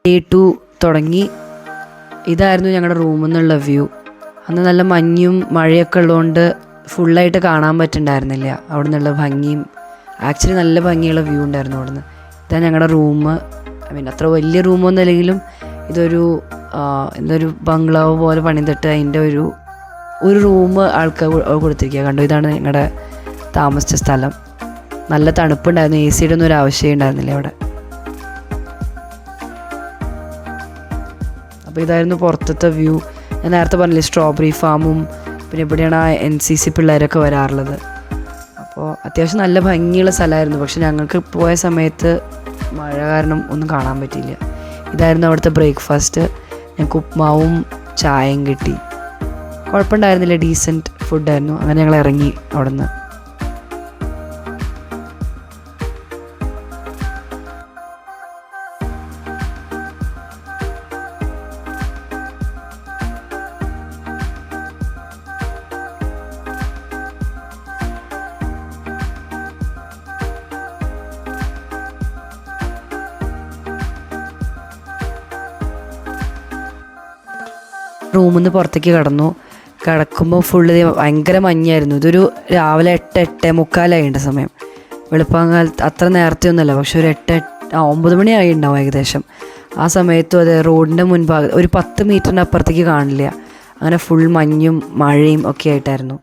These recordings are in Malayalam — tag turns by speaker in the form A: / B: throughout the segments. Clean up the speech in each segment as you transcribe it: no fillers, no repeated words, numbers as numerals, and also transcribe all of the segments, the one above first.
A: Day 2 തുടങ്ങി. ഇതായിരുന്നു ഞങ്ങളുടെ റൂമിൽ നിന്നുള്ള വ്യൂ. അന്ന് നല്ല മഞ്ഞും മഴയൊക്കെ ഉള്ളതുകൊണ്ട് ഫുള്ളായിട്ട് കാണാൻ പറ്റുന്നുണ്ടായിരുന്നില്ല അവിടെ നിന്നുള്ള ഭംഗിയും. ആക്ച്വലി നല്ല ഭംഗിയുള്ള വ്യൂ ഉണ്ടായിരുന്നു അവിടെ നിന്ന്. ഇതാണ് ഞങ്ങളുടെ റൂം. അത്ര വലിയ റൂമൊന്നും അല്ലെങ്കിലും ഇതൊരു എന്തൊരു ബംഗ്ലാവ് പോലെ പണിതിട്ട് അതിൻ്റെ ഒരു റൂം ആൾക്കാർ കൊടുത്തിരിക്കുക. കണ്ടു, ഇതാണ് ഞങ്ങളുടെ താമസിച്ച സ്ഥലം. നല്ല തണുപ്പുണ്ടായിരുന്നു. AC ഒന്നും ഒരു ആവശ്യമേ ഉണ്ടായിരുന്നില്ല അവിടെ. അപ്പോൾ ഇതായിരുന്നു പുറത്തത്തെ വ്യൂ. ഞാൻ നേരത്തെ പറഞ്ഞില്ലേ സ്ട്രോബെറി ഫാമും പിന്നെ ഇവിടെയാണ് NCC പിള്ളേരൊക്കെ വരാറുള്ളത്. അപ്പോൾ അത്യാവശ്യം നല്ല ഭംഗിയുള്ള സ്ഥലമായിരുന്നു. പക്ഷെ ഞങ്ങൾക്ക് പോയ സമയത്ത് മഴ കാരണം ഒന്നും കാണാൻ പറ്റിയില്ല. ഇതായിരുന്നു അവിടുത്തെ ബ്രേക്ക്ഫാസ്റ്റ്. ഞങ്ങൾക്ക് ഉപ്മാവും ചായയും കിട്ടി. കുഴപ്പമുണ്ടായിരുന്നില്ല, ഡീസൻറ്റ് ഫുഡായിരുന്നു. അങ്ങനെ ഞങ്ങൾ ഇറങ്ങി അവിടെ നിന്ന്. റൂമിൽ നിന്ന് പുറത്തേക്ക് കിടക്കുമ്പോൾ ഫുള്ള് ഭയങ്കര മഞ്ഞായിരുന്നു. ഇതൊരു രാവിലെ 8-8:45 സമയം. വെളുപ്പാങ്കാലത്ത് അത്ര നേരത്തെ ഒന്നുമല്ല, പക്ഷെ ഒരു 9 മണിയായി ഉണ്ടാവും ഏകദേശം. ആ സമയത്തും അതെ, റോഡിൻ്റെ മുൻഭാഗം ഒരു 10 മീറ്ററിൻ്റെ അപ്പുറത്തേക്ക് കാണില്ല. അങ്ങനെ ഫുൾ മഞ്ഞും മഴയും ഒക്കെ ആയിട്ടായിരുന്നു.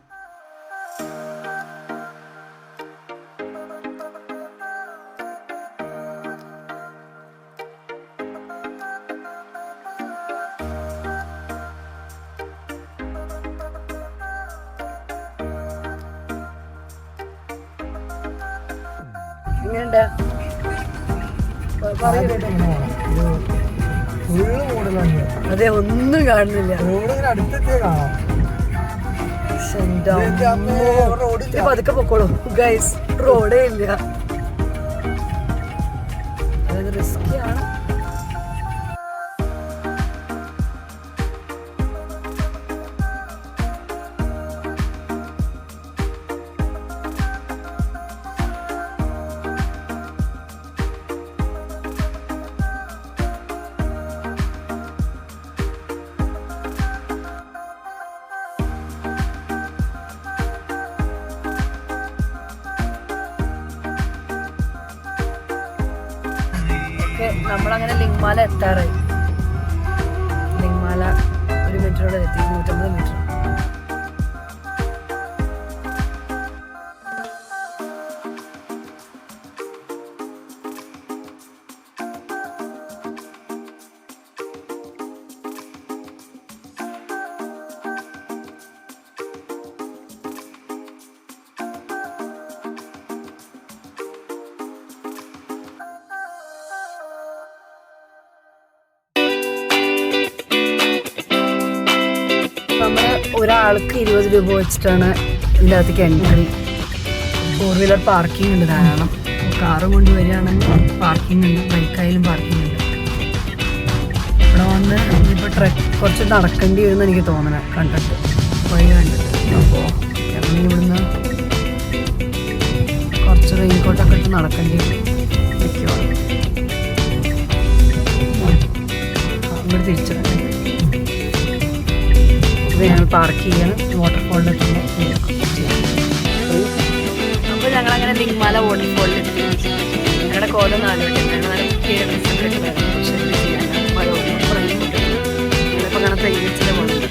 A: അതെ, ഒന്നും കാണുന്നില്ല. പതുക്കെ പൊക്കോളൂ ഗൈസ്, റോഡേ ഇല്ല. അതായത് റിസ്കിയാണ്. നമ്മളങ്ങനെ ലിങ്മാല എത്താറായി. ലിങ്മാല 1 മീറ്ററോടെ എത്തി, 150 മീറ്റർ. ഒരാൾക്ക് 20 രൂപ വെച്ചിട്ടാണ് ഇതിൻ്റെ അകത്തേക്ക് എൻട്രി. 4 വീലർ പാർക്കിംഗ് ഉണ്ട് ധാരാളം. കാറും കൊണ്ട് വരികയാണെങ്കിൽ പാർക്കിംഗ് ഉണ്ട്, ബൈക്കായാലും പാർക്കിംഗ് ഉണ്ട്. ഇവിടെ വന്ന് ഇപ്പോൾ കുറച്ച് നടക്കേണ്ടി വരുമെന്ന് എനിക്ക് തോന്നണം, കണ്ടിട്ട് വഴി കണ്ടിട്ട്. അപ്പോൾ ഞങ്ങൾ ഇവിടുന്ന് കുറച്ച് റെയിൻകോട്ടൊക്കെ ഇട്ട് നടക്കേണ്ടി നിൽക്കുവാണ്. ഇവിടെ തിരിച്ചിട്ടുണ്ട്. ഞങ്ങൾ പാർക്ക് ചെയ്യണം. വാട്ടർഫോളിൻ്റെ തന്നെ അപ്പോൾ ഞങ്ങളങ്ങനെ ലിങ്മാല വാട്ടർഫോളിലെത്തി. ഞങ്ങളുടെ കോലം ഞങ്ങളിപ്പോൾ കാണാൻ തയ്യച്ചിൻ്റെ പോകുന്നുണ്ട്.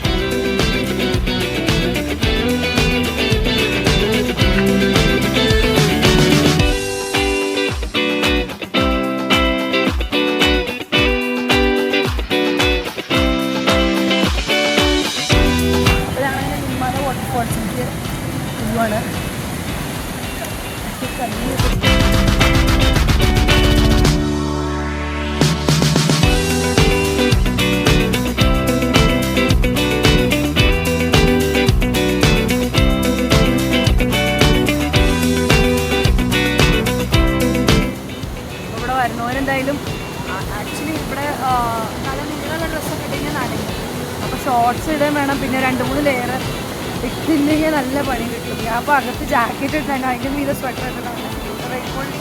A: വരുന്നവരെന്തായാലും ആക്ച്വലി ഇവിടെ നല്ല നീളമുള്ള ഡ്രസ്സൊക്കെ ഇട്ടുകഴിഞ്ഞാൽ നനയും. അപ്പോൾ ഷോർട്ട്സ് ഇടാൻ വേണം. പിന്നെ 2-3 ലെയർ ഇട്ടില്ലെങ്കിൽ നല്ല പണി കിട്ടും. ഞാൻ അപ്പോൾ അകത്ത് ജാക്കറ്റ് ഇട്ടാണ്, അതിൻ്റെ മീതെ സ്വെറ്റർ ഇട്ടിട്ടാണ്. റെയിൻകോട്ട്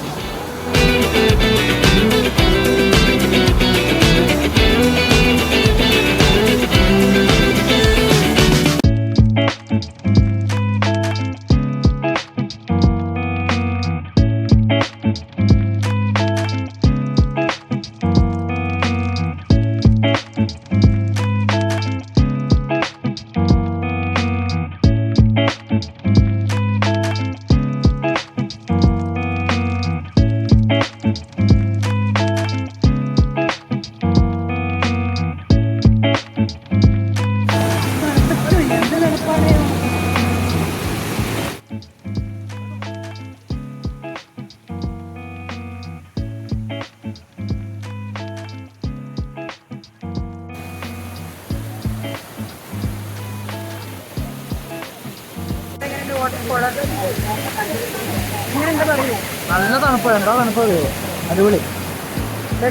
B: നല്ല തണുപ്പ്, എന്താ തണുപ്പ് അറിയോ? അടിപൊളി.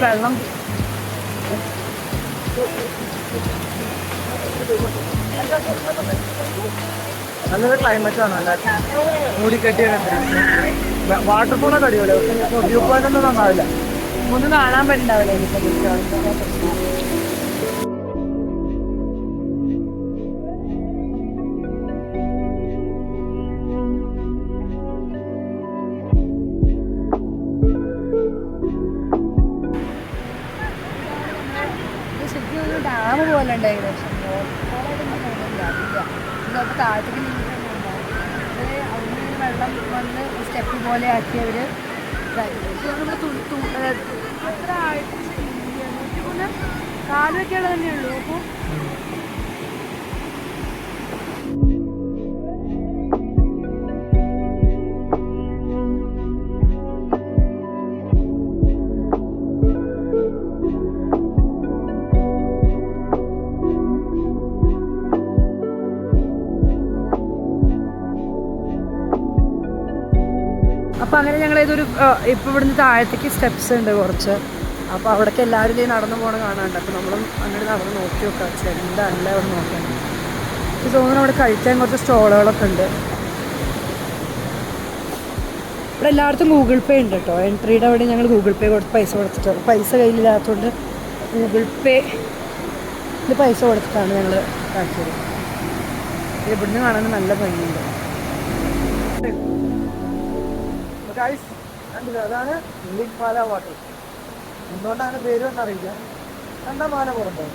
B: വെള്ളം നല്ലൊരു ക്ലൈമറ്റാണ്. നല്ല മൂടിക്കെട്ടിയൊക്കെ വാട്ടർഫോളൊക്കെ അടിപൊളി. വ്യൂ പോയിന്റ് ഒന്നും നന്നാവില്ല, ഒന്നും കാണാൻ പറ്റുന്നുണ്ടാവില്ല.
A: ഡാം പോലെ ഉണ്ടായിരുന്നു, പക്ഷെ താഴത്തേക്ക് അവിടെ വെള്ളം വന്ന് സ്റ്റെപ്പ് പോലെ ആക്കിയവർ അത്ര കാലൊക്കെയുള്ള തന്നെയുള്ളൂ. അപ്പോൾ അപ്പോൾ അങ്ങനെ ഞങ്ങൾ ഇതൊരു ഇപ്പോൾ ഇവിടുന്ന് താഴത്തേക്ക് സ്റ്റെപ്സ് ഉണ്ട് കുറച്ച്. അപ്പോൾ അവിടേക്ക് എല്ലാവരും ഇതേ നടന്നു പോകണം കാണാനുണ്ട്. അപ്പോൾ നമ്മളും അങ്ങനെ നടന്ന് നോക്കി നോക്കാം എന്താണല്ലേ അവിടെ നോക്കാൻ. എനിക്ക് തോന്നുന്നു അവിടെ കഴിക്കാൻ കുറച്ച് സ്റ്റോളുകളൊക്കെ ഉണ്ട്. ഇവിടെ എല്ലായിടത്തും ഗൂഗിൾ പേ ഉണ്ട് കേട്ടോ. എൻട്രിയുടെ അവിടെ ഞങ്ങൾ ഗൂഗിൾ പേ കൊടുത്ത് പൈസ കൊടുത്തിട്ട്, പൈസ കയ്യിലില്ലാത്തതുകൊണ്ട് ഗൂഗിൾ പേ പൈസ കൊടുത്തിട്ടാണ് ഞങ്ങൾ കാണിച്ചത്. ഇവിടുന്ന് കാണാൻ നല്ല ഭംഗിയുണ്ട്.
B: അതാണ് ലിംഗ്മാല വാട്ടർ. എന്തുകൊണ്ടാണ് പേര് എന്നറിയില്ല. കണ്ടാ മാല പുറത്തോ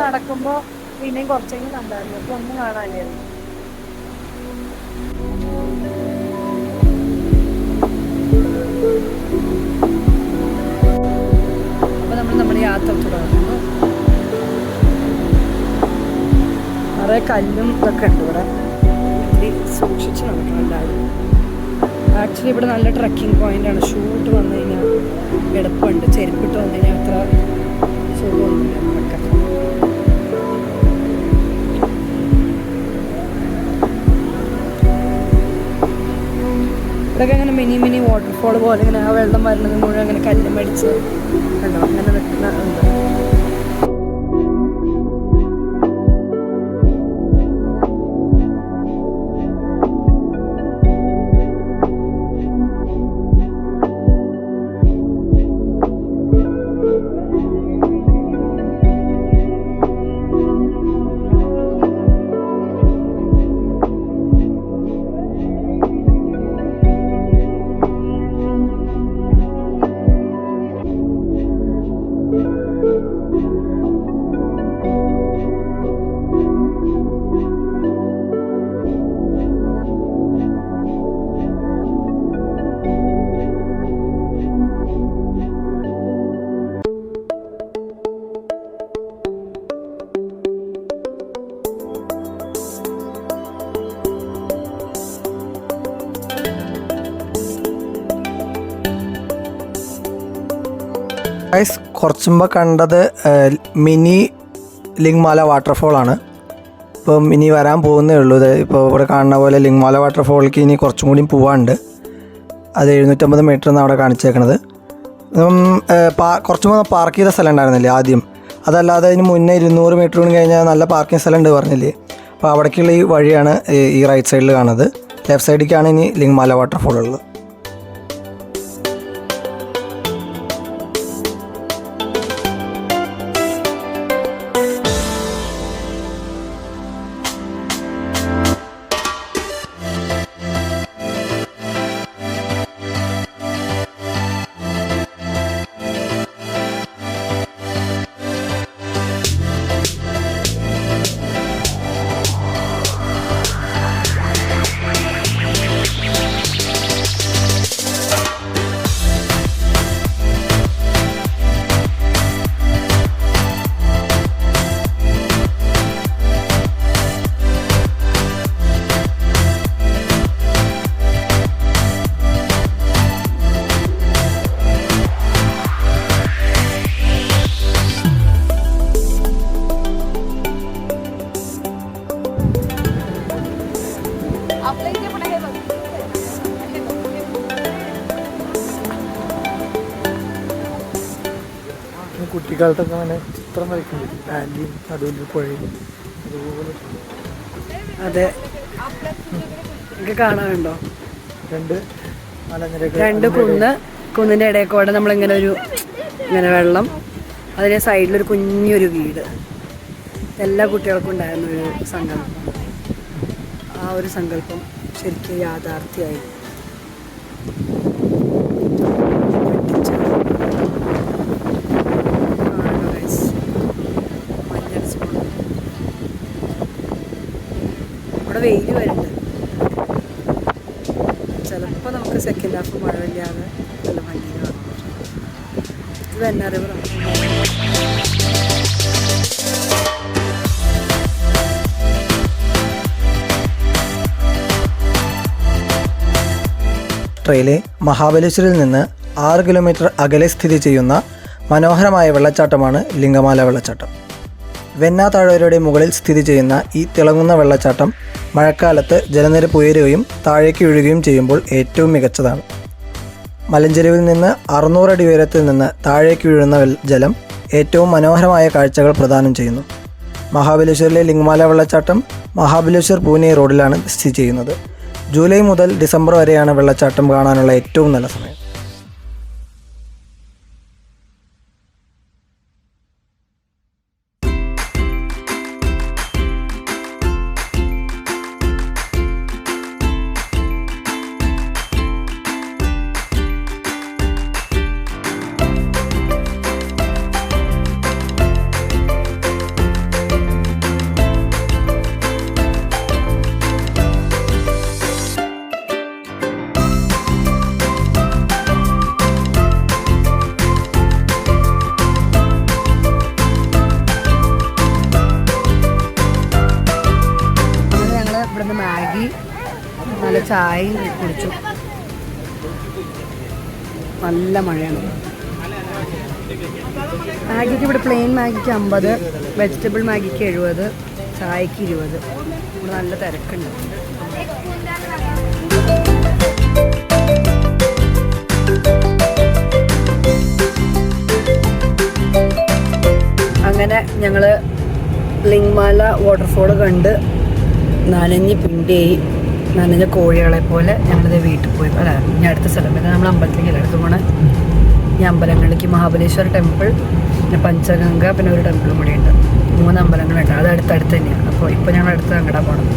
A: നടക്കുമ്പോ പിന്നെയും കുറച്ചെങ്കിലും കണ്ടായിരുന്നു. അപ്പൊ ഒന്നും കാണാനില്ലായിരുന്നു. അപ്പൊ നമ്മൾ യാത്ര തുടങ്ങുന്നു. നിറയെ കല്ലും ഇതൊക്കെ ഉണ്ട് ഇവിടെ. സൂക്ഷിച്ച് നടക്കണം എല്ലാവരും. ആക്ച്വലി ഇവിടെ നല്ല ട്രക്കിംഗ് പോയിൻ്റാണ്. ഷൂട്ട് വന്നു കഴിഞ്ഞാൽ എളുപ്പമുണ്ട്. ചെരുപ്പിട്ട് വന്നു കഴിഞ്ഞാൽ അത്ര സുഖമൊന്നുമില്ല ട്രക്കാൻ. ഇവിടെയൊക്കെ അങ്ങനെ മിനി വാട്ടർഫോൾ പോലെ ഇങ്ങനെ ആ വെള്ളം വരുന്നത് മുഴുവൻ അങ്ങനെ കല്ലും മേടിച്ച് കണ്ടോ അങ്ങനെ നിൽക്കുന്ന ഉണ്ട്.
B: കുറച്ച് മുമ്പ് കണ്ടത് മിനി ലിംഗ്മാല വാട്ടർഫോളാണ്. ഇപ്പം ഇനി വരാൻ പോകുന്നേ ഉള്ളൂ. ഇത് ഇപ്പോൾ ഇവിടെ കാണുന്ന പോലെ ലിംഗ്മാല വാട്ടർഫോളിലേക്ക് ഇനി കുറച്ചും കൂടി പോകാനുണ്ട്. അത് 750 മീറ്റർ എന്നാണ് അവിടെ കാണിച്ചേക്കണത്. കുറച്ച് മുമ്പ് പാർക്ക് ചെയ്ത സ്ഥലം ഉണ്ടായിരുന്നില്ലേ ആദ്യം, അതല്ലാതെ അതിന് മുന്നേ 200 മീറ്റർ കൂടി കഴിഞ്ഞാൽ നല്ല പാർക്കിംഗ് സ്ഥലം ഉണ്ട് പറഞ്ഞില്ലേ. അപ്പോൾ അവിടേക്കുള്ള ഈ വഴിയാണ് ഈ റൈറ്റ് സൈഡിൽ കാണുന്നത്. ലെഫ്റ്റ് സൈഡിലേക്കാണ് ഇനി ലിംഗ്മാല വാട്ടർഫോൾ ഉള്ളത്. കുട്ടിക്കാലത്തൊക്കെ അങ്ങനെ ചിത്രം വരയ്ക്കുന്നുണ്ട്, വാലിയും നടുവിൽ പുഴയും അതുപോലെ.
A: അതെ, എനിക്ക് കാണാനുണ്ടോ? രണ്ട് കുന്നിൻ്റെ ഇടയിൽ കൂടെ നമ്മളിങ്ങനെ ഇങ്ങനെ വെള്ളം, അതിൻ്റെ സൈഡിലൊരു കുഞ്ഞൊരു വീട്. എല്ലാ കുട്ടികൾക്കും ഉണ്ടായിരുന്ന ഒരു സങ്കല്പം. ആ ഒരു സങ്കല്പം ശരിക്കും യാഥാർത്ഥ്യമായി. ഇവിടെ വെയിൽ വരുന്നുണ്ട്. ചിലപ്പോൾ നമുക്ക് സെക്കൻഡ് ഹാഫ് മഴയില്ലാതെ നല്ല ഭംഗി കാണും. ഇത് തന്നെ റിവറാണ്.
B: ട്രെയിലെ മഹാബലേശ്വരിൽ നിന്ന് 6 കിലോമീറ്റർ അകലെ സ്ഥിതി ചെയ്യുന്ന മനോഹരമായ വെള്ളച്ചാട്ടമാണ് ലിംഗമാല വെള്ളച്ചാട്ടം. വെന്ന താഴ്വരയുടെ മുകളിൽ സ്ഥിതി ചെയ്യുന്ന ഈ തിളങ്ങുന്ന വെള്ളച്ചാട്ടം മഴക്കാലത്ത് ജലനിരപ്പ് ഉയരുകയും താഴേക്ക് വീഴുകയും ചെയ്യുമ്പോൾ ഏറ്റവും മികച്ചതാണ്. മലഞ്ചെരുവിൽ നിന്ന് 600 അടി ഉയരത്തിൽ നിന്ന് താഴേക്ക് വീഴുന്ന ജലം ഏറ്റവും മനോഹരമായ കാഴ്ചകൾ പ്രദാനം ചെയ്യുന്നു. മഹാബലേശ്വരിലെ ലിംഗമാല വെള്ളച്ചാട്ടം മഹാബലേശ്വർ പൂനെ റോഡിലാണ് സ്ഥിതി ചെയ്യുന്നത്. ജൂലൈ മുതൽ ഡിസംബർ വരെയാണ് വെള്ളച്ചാട്ടം കാണാനുള്ള ഏറ്റവും നല്ല സമയം.
A: മാഗി നല്ല ചായയും കുടിച്ചു. നല്ല മഴയാണ്. മാഗിക്ക് ഇവിടെ പ്ലെയിൻ മാഗിക്ക് 50, വെജിറ്റബിൾ മാഗിക്ക് 70, ചായക്ക് 20. ഇവിടെ നല്ല തിരക്കുണ്ട്. അങ്ങനെ ഞങ്ങൾ ലിംഗമാല വാട്ടർഫോൾ കണ്ട് നനഞ്ഞ് പിണ്ടിയായി, നനഞ്ഞ കോഴികളെ പോലെ ഞങ്ങളിത് വീട്ടിൽ പോയി. അല്ല, ഞാൻ അടുത്ത സ്ഥലം പിന്നെ നമ്മൾ അമ്പലത്തിലേക്ക് അടുത്ത് പോണേ. ഈ അമ്പലങ്ങളിലേക്ക് മഹാബലേശ്വർ ടെമ്പിൾ, പിന്നെ പഞ്ചഗംഗ, പിന്നെ ഒരു ടെമ്പിളും കൂടി ഉണ്ട്. 3 അമ്പലങ്ങളുണ്ട്. അത് അടുത്തടുത്ത് തന്നെയാണ്. അപ്പോൾ ഇപ്പോൾ ഞങ്ങൾ അടുത്ത് അങ്ങോട്ടാണ് പോകണം.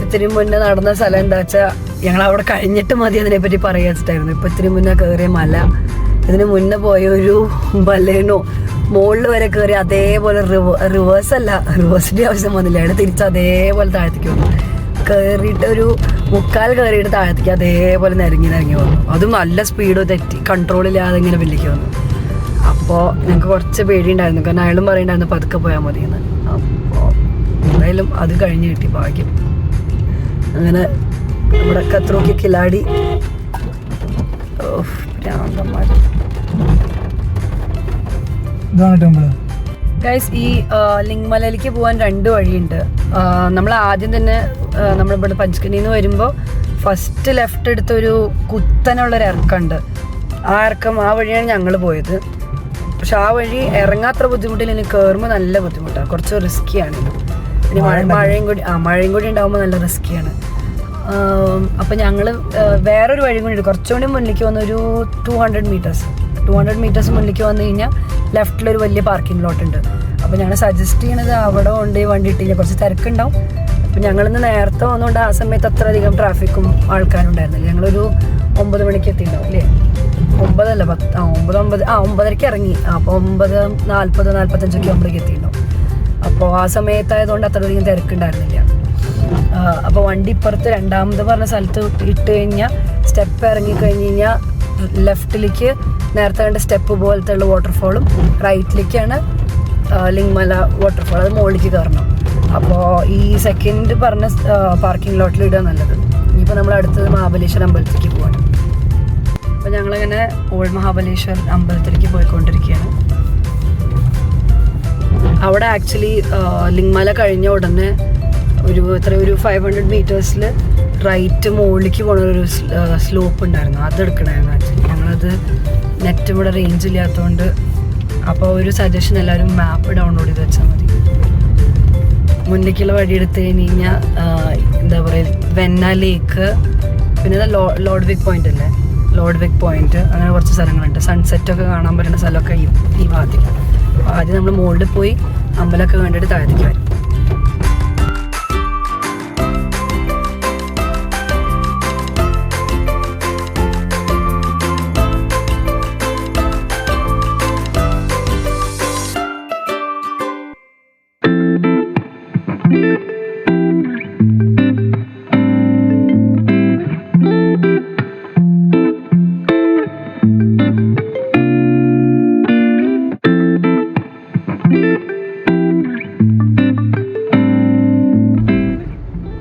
A: ഇത്തിരി മുന്നേ നടന്ന സ്ഥലം എന്താ വെച്ചാൽ ഞങ്ങൾ അവിടെ കഴിഞ്ഞിട്ട് മതി അതിനെപ്പറ്റി പറയാൻ വെച്ചിട്ടായിരുന്നു. ഇപ്പം ഇത്തിരി മുന്നേ കയറിയ മല, ഇതിന് മുന്നേ പോയ ഒരു ബലേനോ മുകളിൽ വരെ കയറി അതേപോലെ റിവേഴ്സിൻ്റെ ആവശ്യം വന്നില്ല. അവിടെ തിരിച്ച് അതേപോലെ താഴത്തേക്ക് വന്നു. കയറിയിട്ട് ഒരു 3/4 കയറിയിട്ട് താഴത്തേക്ക് അതേപോലെ നിരങ്ങി വന്നു. അതും നല്ല സ്പീഡ് തെറ്റി കൺട്രോളില്ലാതെ ഇങ്ങനെ വലിലേക്ക് വന്നു. അപ്പോൾ ഞങ്ങൾക്ക് കുറച്ച് പേടിയുണ്ടായിരുന്നു. കാരണം അയാളും പറയുന്നുണ്ടായിരുന്നു പതുക്കെ പോയാൽ മതിയെന്ന്. അപ്പോൾ എന്തായാലും അത് കഴിഞ്ഞ് കിട്ടി ഭാഗ്യം. അങ്ങനെ നമ്മുടെ കത്രോക്കി കിലാടി ഗൈസ്. ഈ ലിംഗമലയിലേക്ക് പോകാൻ 2 വഴിയുണ്ട്. നമ്മൾ ആദ്യം തന്നെ നമ്മളിവിടെ പഞ്ചക്കനിയിൽ നിന്ന് വരുമ്പോൾ ഫസ്റ്റ് ലെഫ്റ്റ് എടുത്തൊരു കുത്തനുള്ളൊരു ഇറക്കമുണ്ട്. ആ വഴിയാണ് ഞങ്ങൾ പോയത്. പക്ഷെ ആ വഴി ഇറങ്ങാത്ര ബുദ്ധിമുട്ടില്ല, എനിക്ക് കയറുമ്പോൾ നല്ല ബുദ്ധിമുട്ടാണ്, കുറച്ച് റിസ്ക്കിയാണ്. പിന്നെ മഴയും കൂടി ഉണ്ടാകുമ്പോൾ നല്ല റിസ്ക്കിയാണ്. അപ്പം ഞങ്ങൾ വേറൊരു വഴിയും കൂടി ഉണ്ട്. കുറച്ചുകൂടി മുന്നിലേക്ക് വന്ന് ഒരു 200 മീറ്റേഴ്സ് മുന്നിലേക്ക് വന്നു കഴിഞ്ഞാൽ ലെഫ്റ്റിലൊരു വലിയ പാർക്കിംഗ് ലോട്ട് ഉണ്ട്. അപ്പോൾ ഞങ്ങൾ സജസ്റ്റ് ചെയ്യണത് അവിടെ കൊണ്ട് വണ്ടി ഇട്ട് കഴിഞ്ഞാൽ കുറച്ച് തിരക്കുണ്ടാവും. അപ്പം ഞങ്ങളിന്ന് നേരത്തെ വന്നുകൊണ്ട് ആ സമയത്ത് അത്ര അധികം ട്രാഫിക്കും ആൾക്കാരും ഉണ്ടായിരുന്നില്ല. ഞങ്ങളൊരു 9 മണിക്ക് എത്തിയിട്ടുണ്ടാവും അല്ലേ? 9 അല്ല 10, 9:30 ഇറങ്ങി. അപ്പോൾ 9:40, 45 ആകുമ്പോഴേക്ക് എത്തിയിട്ടുണ്ടാവും. അപ്പോൾ ആ സമയത്തായതുകൊണ്ട് അത്രയധികം തിരക്കുണ്ടായിരുന്നില്ല. അപ്പോൾ വണ്ടി ഇപ്പുറത്ത് രണ്ടാമത് പറഞ്ഞ സ്ഥലത്ത് ഇട്ട് കഴിഞ്ഞാൽ സ്റ്റെപ്പ് ഇറങ്ങി കഴിഞ്ഞ് കഴിഞ്ഞാൽ ലെഫ്റ്റിലേക്ക് നേരത്തെ കണ്ട സ്റ്റെപ്പ് പോലത്തെ ഉള്ള വാട്ടർഫോളും റൈറ്റിലേക്കാണ് ലിംഗ്മല വാട്ടർഫോൾ. അത് മുകളിലേക്ക് കയറണം. അപ്പോൾ ഈ സെക്കൻഡ് പറഞ്ഞ പാർക്കിംഗ് ലോട്ടിൽ ഇടുക നല്ലത്. ഇനിയിപ്പോൾ നമ്മൾ അടുത്തത് മഹാബലേശ്വർ അമ്പലത്തിലേക്ക് പോകണം. അപ്പോൾ ഞങ്ങളിങ്ങനെ ഓൾഡ് മഹാബലേശ്വർ അമ്പലത്തിലേക്ക് പോയിക്കൊണ്ടിരിക്കുകയാണ്. അവിടെ ആക്ച്വലി ലിംഗ്മല കഴിഞ്ഞ ഉടനെ ഒരു 500 മീറ്റേഴ്സിൽ റൈറ്റ് മുകളിലേക്ക് പോകുന്നൊരു സ്ലോപ്പ് ഉണ്ടായിരുന്നു. അതെടുക്കണമായിരുന്നു ആക്ച്വലി. ഞങ്ങളത് നെറ്റ് ഇവിടെ റേഞ്ച് ഇല്ലാത്തതുകൊണ്ട് അപ്പോൾ ഒരു സജഷൻ എല്ലാവരും മാപ്പ് ഡൗൺലോഡ് ചെയ്ത് വെച്ചാൽ മതി. മുന്നിലേക്കുള്ള വഴി എടുത്തു കഴിഞ്ഞാൽ എന്താ പറയുക, വെന്ന ലേക്ക്, പിന്നെ ലോഡ് വിക് പോയിന്റ് അല്ലേ, ലോഡ് വിക് പോയിന്റ്, അങ്ങനെ കുറച്ച് സ്ഥലങ്ങളുണ്ട്. സൺസെറ്റൊക്കെ കാണാൻ പറ്റുന്ന സ്ഥലമൊക്കെ ഈ ഭാഗത്തേക്കാണ്. അപ്പോൾ ആദ്യം നമ്മൾ മുകളിൽ പോയി അമ്പലമൊക്കെ കണ്ടിട്ട് താഴത്തേക്ക് വരും.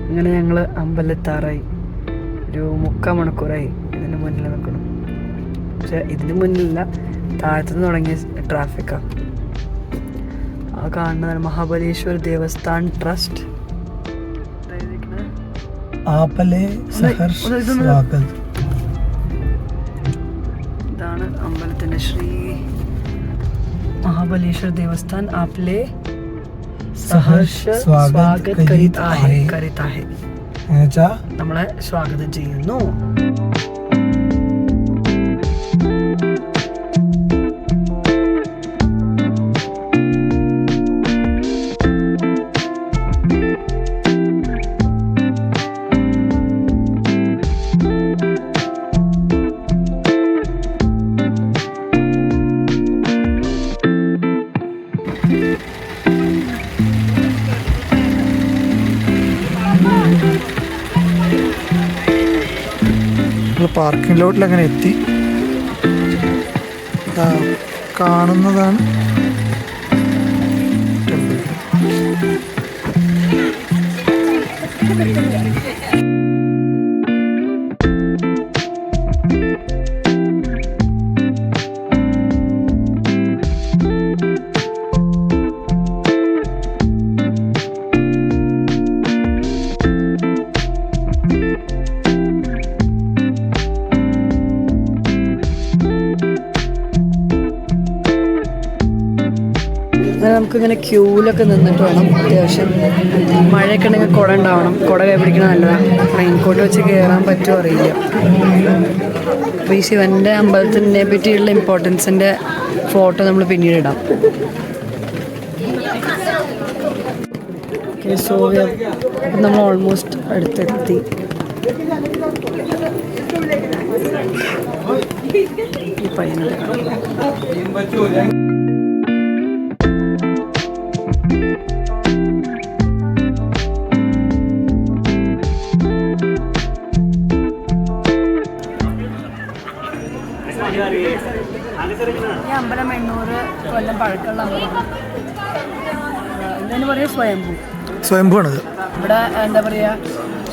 A: അങ്ങനെ ഞങ്ങൾ അമ്പലത്താറായി. ഒരു 3/4 മണിക്കൂറായി ഇതിന് മുന്നിൽ നിൽക്കണം. പക്ഷെ ഇതിന് മുന്നിലല്ല, താഴത്തുനിന്ന് തുടങ്ങിയ ട്രാഫിക്കാണ്. ആ കാണുന്നതാണ് മഹാബലേശ്വർ ദേവസ്ഥാൻ ട്രസ്റ്റ്. ഇതാണ് അമ്പലത്തിൻ്റെ ശ്രീ മഹാബലേശ്വർ ദേവസ്ഥാൻ ആപ്ലെ സഹർഷ സ്വാഗത് കരിതാഹെ. നമ്മളെ സ്വാഗതം ചെയ്യുന്നു.
B: പാർക്കിംഗ് ലോട്ടിൽ അങ്ങനെ എത്തി. കാണുന്നതാണ് ടെമ്പിൾ.
A: നമുക്കിങ്ങനെ ക്യൂവിലൊക്കെ നിന്നിട്ട് വേണം. അത്യാവശ്യം മഴയൊക്കെ ഉണ്ടെങ്കിൽ കുട ഉണ്ടാവണം. കുട കൈ പിടിക്കണം നല്ലതാണ്. റെയിൻകോട്ട് വെച്ച് കയറാൻ പറ്റുമോ അറിയില്ല. അപ്പോൾ ഈ ശിവൻ്റെ അമ്പലത്തിനെ പറ്റിയുള്ള ഇമ്പോർട്ടൻസിൻ്റെ ഫോട്ടോ നമ്മൾ പിന്നീട് ഇടാം. സോ അപ്പം നമ്മൾ ഓൾമോസ്റ്റ് അടുത്തെത്തി. ഈ പയ്യനോട് ഈ അമ്പലം 800 കൊല്ലം പഴക്കമുള്ള അമ്പലമാണ്. എന്തായാലും പറയുക
B: സ്വയംഭൂ ആണത്.
A: ഇവിടെ എന്താ പറയുക,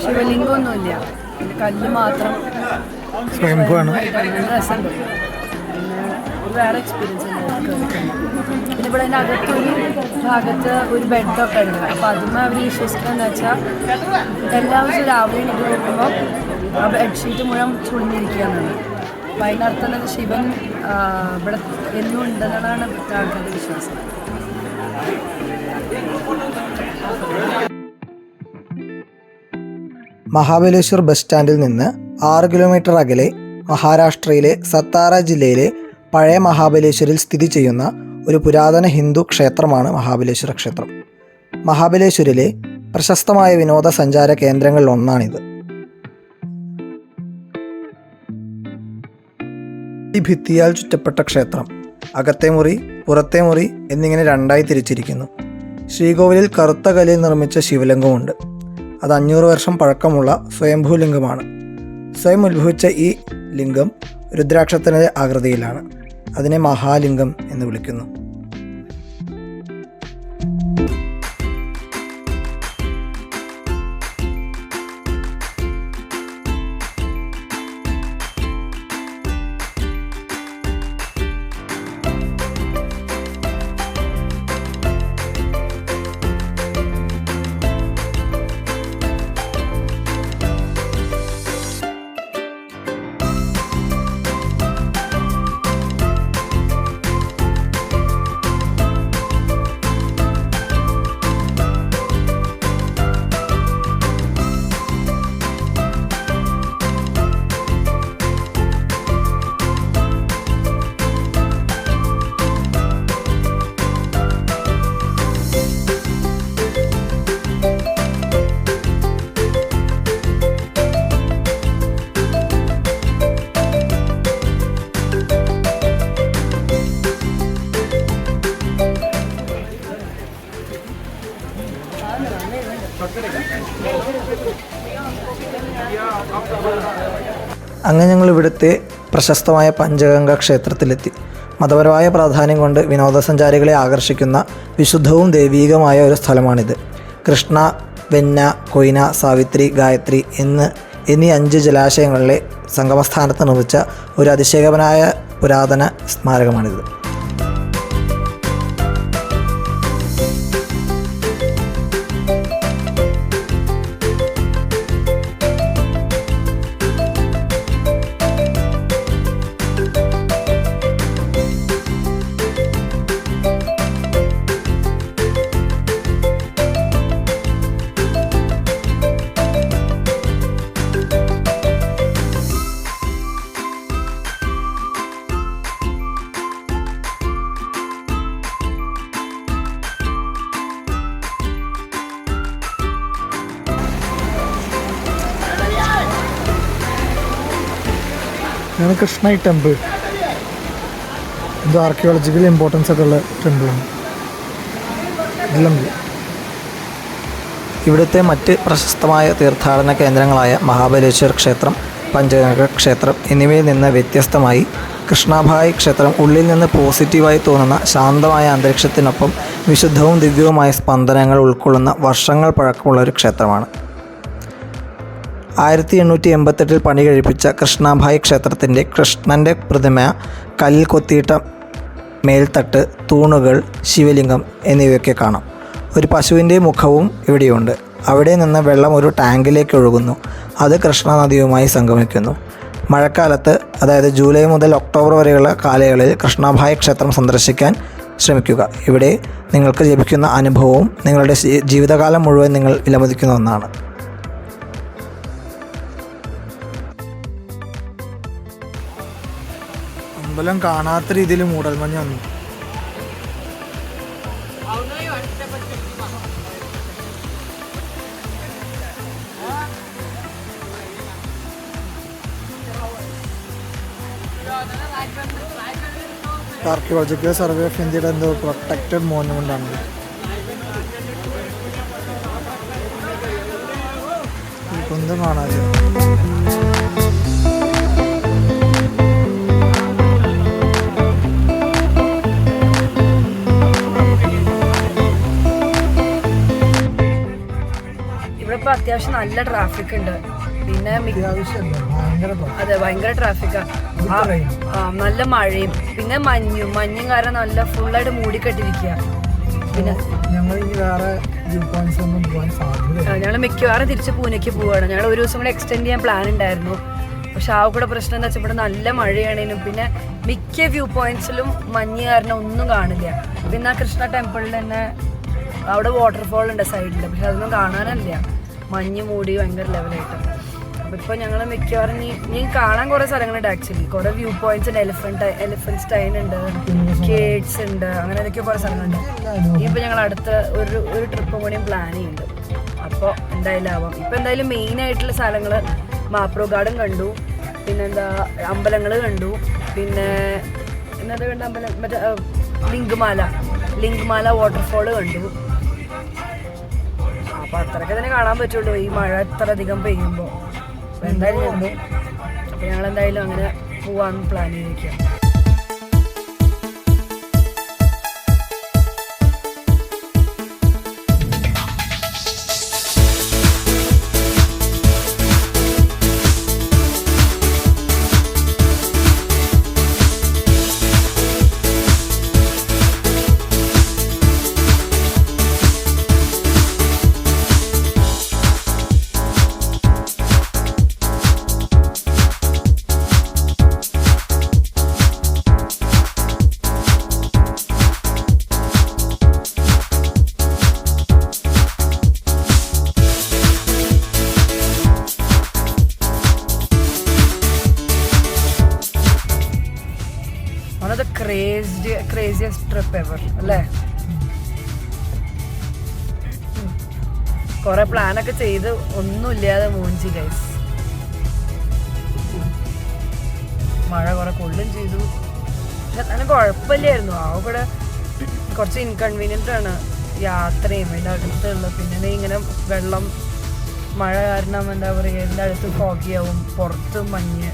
A: ശിവലിംഗമൊന്നുമില്ല, പിന്നെ കല്ല് മാത്രം
B: സ്വയംഭൂ ആണ്.
A: രസമുണ്ട്. പിന്നെ ഒരു വേറെ എക്സ്പീരിയൻസ് പിന്നെ ഇവിടെ അതിൻ്റെ ഭാഗത്ത് ഒരു ബെഡൊക്കെ ഉണ്ട്. അപ്പോൾ അതും അവർ വിശ്വസിക്കുന്നതെന്ന് വെച്ചാൽ എല്ലാ ദിവസവും രാവിലെ എനിക്ക് നോക്കുമ്പോൾ ആ ബെഡ്ഷീറ്റ് മുഴുവൻ ചുളിഞ്ഞിരിക്കുകയെന്നാണ്. അപ്പോൾ അതിനർത്ഥം തന്നെ ശിവൻ ഇവിടെ എന്നും ഉണ്ടെന്നുള്ളതാണ് ആൾക്കാരുടെ വിശ്വാസം.
B: മഹാബലേശ്വർ ബസ് സ്റ്റാൻഡിൽ നിന്ന് 6 കിലോമീറ്റർ അകലെ മഹാരാഷ്ട്രയിലെ സത്താറ ജില്ലയിലെ പഴയ മഹാബലേശ്വരിൽ സ്ഥിതി ചെയ്യുന്ന ഒരു പുരാതന ഹിന്ദു ക്ഷേത്രമാണ് മഹാബലേശ്വര ക്ഷേത്രം. മഹാബലേശ്വരിലെ പ്രശസ്തമായ വിനോദസഞ്ചാര കേന്ദ്രങ്ങളിലൊന്നാണിത്. ഈ ഭിത്തിയാൽ ചുറ്റപ്പെട്ട ക്ഷേത്രം അകത്തെ മുറി, പുറത്തെ മുറി എന്നിങ്ങനെ രണ്ടായി തിരിച്ചിരിക്കുന്നു. ശ്രീകോവിലിൽ കറുത്ത കല്ലിൽ നിർമ്മിച്ച ശിവലിംഗമുണ്ട്. അത് 500 വർഷം പഴക്കമുള്ള സ്വയംഭൂലിംഗമാണ്. സ്വയം ഉത്ഭവിച്ച ഈ ലിംഗം രുദ്രാക്ഷത്തിൻ്റെ ആകൃതിയിലാണ്. അതിനെ മഹാലിംഗം എന്ന് വിളിക്കുന്നു. അങ്ങനെ ഞങ്ങൾ ഇവിടുത്തെ പ്രശസ്തമായ പഞ്ചഗംഗ ക്ഷേത്രത്തിലെത്തി. മതപരമായ പ്രാധാന്യം കൊണ്ട് വിനോദസഞ്ചാരികളെ ആകർഷിക്കുന്ന വിശുദ്ധവും ദൈവീകമായ ഒരു സ്ഥലമാണിത്. കൃഷ്ണ, വെന്ന, കൊയ്ന, സാവിത്രി, ഗായത്രി എന്നീ 5 ജലാശയങ്ങളിലെ സംഗമസ്ഥാനത്ത് നിർമ്മിച്ച ഒരു അതിശയകരമായ പുരാതന സ്മാരകമാണിത്. ഇതാണ് കൃഷ്ണ ടെമ്പിൾ. ഇത് ആർക്കിയോളജിക്കൽ ഇമ്പോർട്ടൻസ് ഒക്കെ ഉള്ള ടെമ്പിളാണ്. ഇവിടുത്തെ മറ്റ് പ്രശസ്തമായ തീർത്ഥാടന കേന്ദ്രങ്ങളായ മഹാബലേശ്വർ ക്ഷേത്രം, പഞ്ചഗംഗ ക്ഷേത്രം എന്നിവയിൽ നിന്ന് വ്യത്യസ്തമായി കൃഷ്ണഭായ് ക്ഷേത്രം ഉള്ളിൽ നിന്ന് പോസിറ്റീവായി തോന്നുന്ന ശാന്തമായ അന്തരീക്ഷത്തിനൊപ്പം വിശുദ്ധവും ദിവ്യവുമായ സ്പന്ദനങ്ങൾ ഉൾക്കൊള്ളുന്ന വർഷങ്ങൾ പഴക്കമുള്ള ഒരു ക്ഷേത്രമാണ്. 1888 പണി കഴിപ്പിച്ച കൃഷ്ണഭായ് ക്ഷേത്രത്തിൻ്റെ കൃഷ്ണൻ്റെ പ്രതിമ, കല്ലിൽ കൊത്തിയിട്ട മേൽത്തട്ട്, തൂണുകൾ, ശിവലിംഗം എന്നിവയൊക്കെ കാണാം. ഒരു പശുവിൻ്റെ മുഖവും ഇവിടെയുണ്ട്. അവിടെ നിന്ന് വെള്ളം ഒരു ടാങ്കിലേക്ക് ഒഴുകുന്നു. അത് കൃഷ്ണ നദിയുമായി സംഗമിക്കുന്നു. മഴക്കാലത്ത്, അതായത് ജൂലൈ മുതൽ ഒക്ടോബർ വരെയുള്ള കാലയളവിൽ കൃഷ്ണഭായ് ക്ഷേത്രം സന്ദർശിക്കാൻ ശ്രമിക്കുക. ഇവിടെ നിങ്ങൾക്ക് ലഭിക്കുന്ന അനുഭവവും നിങ്ങളുടെ ജീവിതകാലം മുഴുവൻ നിങ്ങൾ വിലമതിക്കുന്ന ഒന്നാണ്. അമ്പലം കാണാത്ത രീതിയിൽ മൂടൽമഞ്ഞ് വന്നു. ആർക്കിയോളജിക്കൽ സർവേ ഓഫ് ഇന്ത്യയുടെ എന്തോ പ്രൊട്ടക്റ്റഡ് മോണുമെൻ്റ് ആണ്. ഒന്നും കാണാതെ
A: ഇപ്പോൾ അത്യാവശ്യം നല്ല ട്രാഫിക് ഉണ്ട്. പിന്നെ അതെ, ഭയങ്കര ട്രാഫിക്കാണ്. നല്ല മഴയും പിന്നെ മഞ്ഞും കാരണം നല്ല ഫുള്ളായിട്ട് മൂടിക്കെട്ടിരിക്കുക. പിന്നെ ഞങ്ങൾ മിക്കവാറും തിരിച്ച് പൂനെക്ക് പോവുകയാണ്. ഞങ്ങൾ ഒരു ദിവസം കൂടെ എക്സ്റ്റെൻഡ് ചെയ്യാൻ പ്ലാൻ ഉണ്ടായിരുന്നു. പക്ഷെ ആ കൂടെ പ്രശ്നം എന്താ വെച്ചാൽ ഇവിടെ നല്ല മഴയാണേലും പിന്നെ മിക്ക വ്യൂ പോയിന്റ്സിലും മഞ്ഞ് കാരണം ഒന്നും കാണില്ല. പിന്നെ ആ കൃഷ്ണ ടെമ്പിളിൽ തന്നെ അവിടെ വാട്ടർഫോൾ ഉണ്ട് സൈഡിൽ, പക്ഷെ അതൊന്നും കാണാനില്ല. മഞ്ഞ് മൂടി ഭയങ്കര ലെവലായിട്ട്. അപ്പോൾ ഇപ്പോൾ ഞങ്ങൾ മിക്കവാറും ഇനി കാണാൻ കുറേ സ്ഥലങ്ങളുണ്ട്. ആക്ച്വലി കുറേ വ്യൂ പോയിന്റ്സ് ഉണ്ട്. എലിഫന്റ് സ്റ്റൈൻ ഉണ്ട്, കേഡ്സ് ഉണ്ട്, അങ്ങനെ അതൊക്കെ കുറേ സ്ഥലങ്ങളുണ്ട്. ഇനിയിപ്പോൾ ഞങ്ങൾ അടുത്ത ഒരു ട്രിപ്പും കൂടിയും പ്ലാൻ ചെയ്യുന്നുണ്ട്. അപ്പോൾ എന്തായാലും ആവാം. ഇപ്പോൾ എന്തായാലും മെയിനായിട്ടുള്ള സ്ഥലങ്ങൾ മാപ്രോ ഗാർഡൻ കണ്ടു, പിന്നെന്താ അമ്പലങ്ങൾ കണ്ടു, പിന്നെ ഇന്നത്തെ കണ്ട അമ്പലം മറ്റേ ലിംഗ്മാല വാട്ടർഫോൾ കണ്ടു. അപ്പോൾ അത്രയൊക്കെ തന്നെ കാണാൻ പറ്റുള്ളൂ ഈ മഴ ഇത്ര അധികം പെയ്യുമ്പോൾ. അപ്പോൾ എന്തായാലും അപ്പോൾ ഞങ്ങളെന്തായാലും അങ്ങനെ പോവാൻ പ്ലാൻ ചെയ്തിരിക്കുക. One of the craziest trip ever, അല്ലേ? കുറെ പ്ലാനൊക്കെ ചെയ്ത് ഒന്നുമില്ലാതെ മൂഞ്ചി ഗൈസ്. മഴ കുറെ കൊള്ളും ചെയ്തു. അങ്ങനെ കുഴപ്പമില്ലായിരുന്നു. അവിടെ കുറച്ച് ഇൻകൺവീനിയൻ്റ് ആണ് യാത്രയും അതിൻ്റെ അടുത്തുള്ള. പിന്നെ ഇങ്ങനെ വെള്ളം മഴ കാരണം എന്താ പറയുക, എൻ്റെ അടുത്ത് ഫോഗിയാവും, പുറത്ത് മഞ്ഞ്.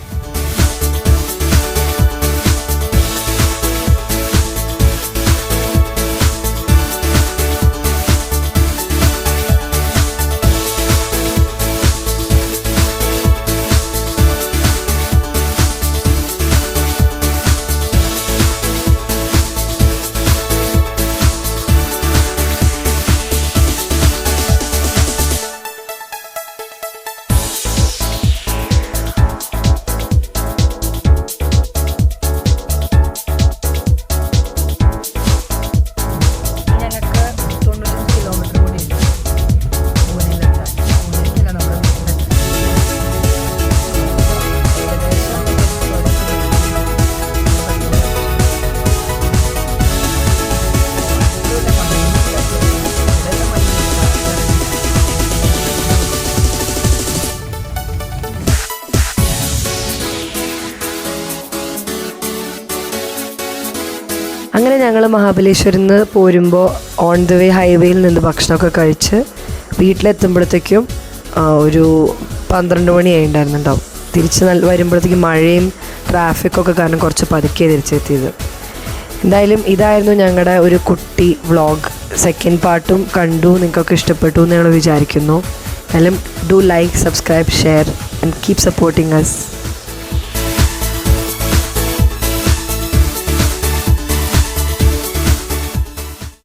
A: അങ്ങനെ ഞങ്ങൾ മഹാബലേശ്വരിൽ നിന്ന് പോരുമ്പോൾ ഓൺ ദ വേ ഹൈവേയിൽ നിന്ന് ഭക്ഷണമൊക്കെ കഴിച്ച് വീട്ടിലെത്തുമ്പോഴത്തേക്കും ഒരു 12 മണിയായിട്ടുണ്ടായിരുന്നുണ്ടാവും. തിരിച്ച് വരുമ്പോഴത്തേക്കും മഴയും ട്രാഫിക്കൊക്കെ കാരണം കുറച്ച് പതുക്കെ തിരിച്ചെത്തിയത്. എന്തായാലും ഇതായിരുന്നു ഞങ്ങളുടെ ഒരു കുട്ടി വ്ളോഗ്. സെക്കൻഡ് പാർട്ടും കണ്ടു, നിങ്ങൾക്കൊക്കെ ഇഷ്ടപ്പെട്ടു എന്ന് ഞങ്ങൾ വിചാരിക്കുന്നു. എന്തായാലും do like, subscribe, share and keep supporting us.